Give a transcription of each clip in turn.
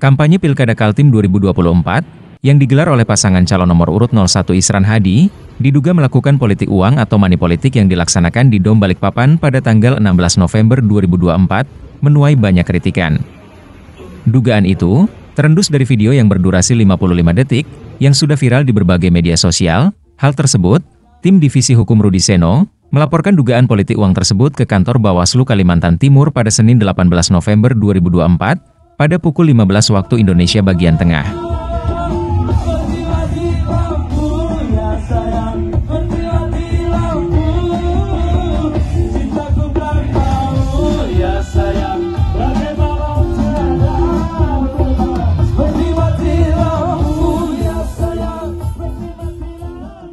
Kampanye Pilkada Kaltim 2024, yang digelar oleh pasangan calon nomor urut 01 Isran Hadi, diduga melakukan politik uang atau money politik yang dilaksanakan di Dom Balikpapan pada tanggal 16 November 2024, menuai banyak kritikan. Dugaan itu terendus dari video yang berdurasi 55 detik, yang sudah viral di berbagai media sosial. Hal tersebut, tim Divisi Hukum Rudi Seno melaporkan dugaan politik uang tersebut ke kantor Bawaslu Kalimantan Timur pada Senin 18 November 2024, pada pukul 15 waktu Indonesia bagian tengah.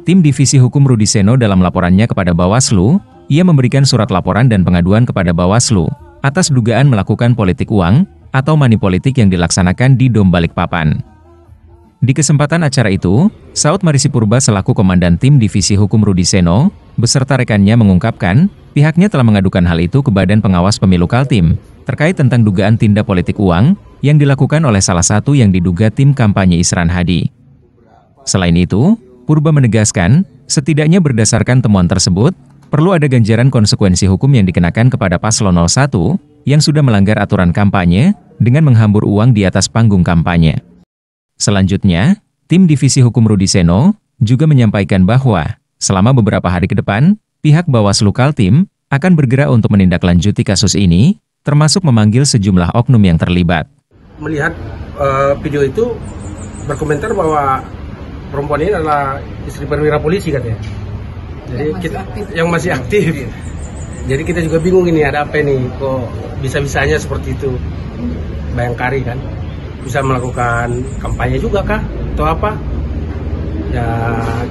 Tim Divisi Hukum Rudi Seno dalam laporannya kepada Bawaslu, ia memberikan surat laporan dan pengaduan kepada Bawaslu atas dugaan melakukan politik uang atau money politik yang dilaksanakan di Dom Balikpapan. Di kesempatan acara itu, Saud Marisi Purba selaku Komandan Tim Divisi Hukum Rudi Seno, beserta rekannya mengungkapkan, pihaknya telah mengadukan hal itu ke Badan Pengawas Pemilu Kaltim, terkait tentang dugaan tindak politik uang yang dilakukan oleh salah satu yang diduga tim kampanye Isran Hadi. Selain itu, Purba menegaskan, setidaknya berdasarkan temuan tersebut, perlu ada ganjaran konsekuensi hukum yang dikenakan kepada paslon 01 yang sudah melanggar aturan kampanye dengan menghambur uang di atas panggung kampanye. Selanjutnya, tim Divisi Hukum Rudi Seno juga menyampaikan bahwa selama beberapa hari ke depan, pihak Bawaslu Kaltim akan bergerak untuk menindaklanjuti kasus ini, termasuk memanggil sejumlah oknum yang terlibat. Melihat video itu berkomentar bahwa perempuan ini adalah istri perwira polisi katanya. Jadi yang masih aktif. Jadi kita juga bingung ini ada apa ini, kok bisa-bisanya seperti itu. Bayangkari kan, bisa melakukan kampanye juga kah atau apa? Ya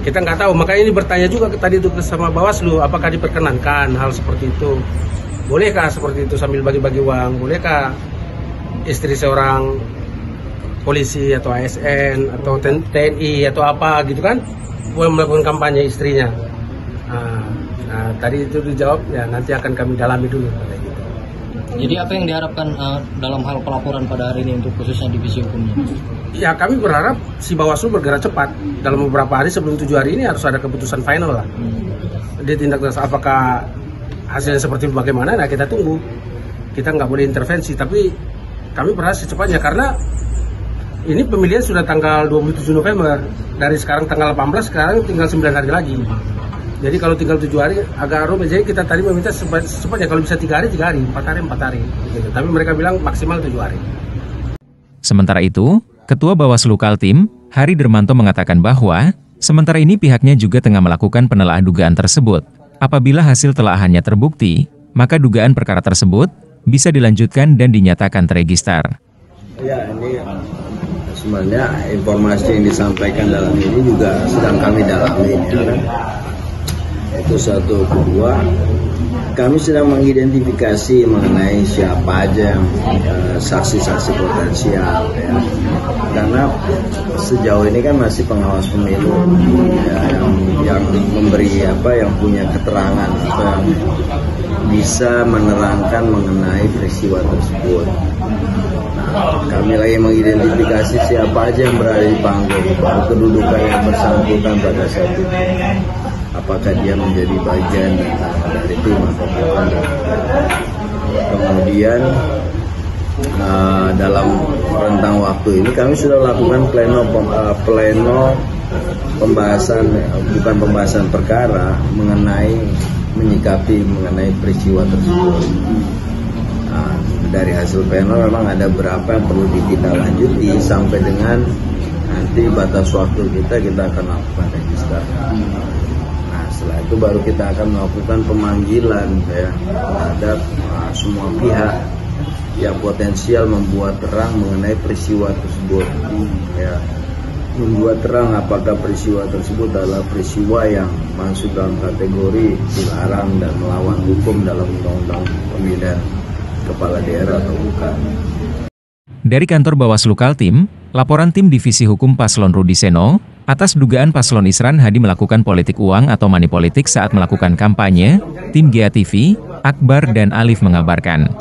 kita nggak tahu, makanya ini bertanya juga tadi itu sama Bawaslu, apakah diperkenankan hal seperti itu? Bolehkah seperti itu sambil bagi-bagi uang? Bolehkah istri seorang polisi atau ASN atau TNI atau apa gitu kan, boleh melakukan kampanye istrinya? Nah, tadi itu dijawab, ya nanti akan kami dalami dulu. Jadi apa yang diharapkan dalam hal pelaporan pada hari ini untuk khususnya divisi hukumnya? Ya kami berharap si Bawaslu bergerak cepat. Dalam beberapa hari sebelum 7 hari ini harus ada keputusan final lah. Dia tindak lanjut apakah hasilnya seperti bagaimana, nah kita tunggu. Kita nggak boleh intervensi, tapi kami berharap secepatnya karena ini pemilihan sudah tanggal 27 November. Dari sekarang tanggal 18, sekarang tinggal 9 hari lagi. Jadi kalau tinggal 7 hari agak rumit. Jadi kita tadi meminta secepatnya, kalau bisa 3 hari, 3 hari, 4 hari, 4 hari. Gitu. Tapi mereka bilang maksimal 7 hari. Sementara itu, Ketua Bawaslu Kaltim, Hari Dermanto mengatakan bahwa, sementara ini pihaknya juga tengah melakukan penelaahan dugaan tersebut. Apabila hasil telaahannya terbukti, maka dugaan perkara tersebut bisa dilanjutkan dan dinyatakan terregister. Ya, ini sebenarnya informasi yang disampaikan dalam ini juga sedang kami dalami. Ya. Itu satu. Kedua, kami sedang mengidentifikasi mengenai siapa aja yang saksi-saksi potensial ya. Karena sejauh ini kan masih pengawas pemilu ya, yang memberi yang punya keterangan atau yang bisa menerangkan mengenai peristiwa tersebut. Kami lagi mengidentifikasi siapa aja yang berada di panggung, kedudukan yang bersangkutan pada saat itu. Apakah dia menjadi bagian dari tim atau bukan. Kemudian dalam rentang waktu ini kami sudah lakukan pleno pembahasan, bukan pembahasan perkara, menyikapi mengenai peristiwa tersebut. Dari hasil pleno memang ada beberapa yang perlu kita lanjuti sampai dengan nanti batas waktu kita akan lakukan register. Setelah itu baru kita akan melakukan pemanggilan ya terhadap semua pihak yang potensial membuat terang mengenai peristiwa tersebut ya, membuat terang apakah peristiwa tersebut adalah peristiwa yang masuk dalam kategori dilarang dan melawan hukum dalam undang-undang pemilihan kepala daerah atau bukan. Dari kantor Bawaslu Kaltim, laporan tim Divisi Hukum Paslon Rudi Seno atas dugaan paslon Isran Hadi melakukan politik uang atau money politik saat melakukan kampanye, tim GA TV, Akbar dan Alif mengabarkan.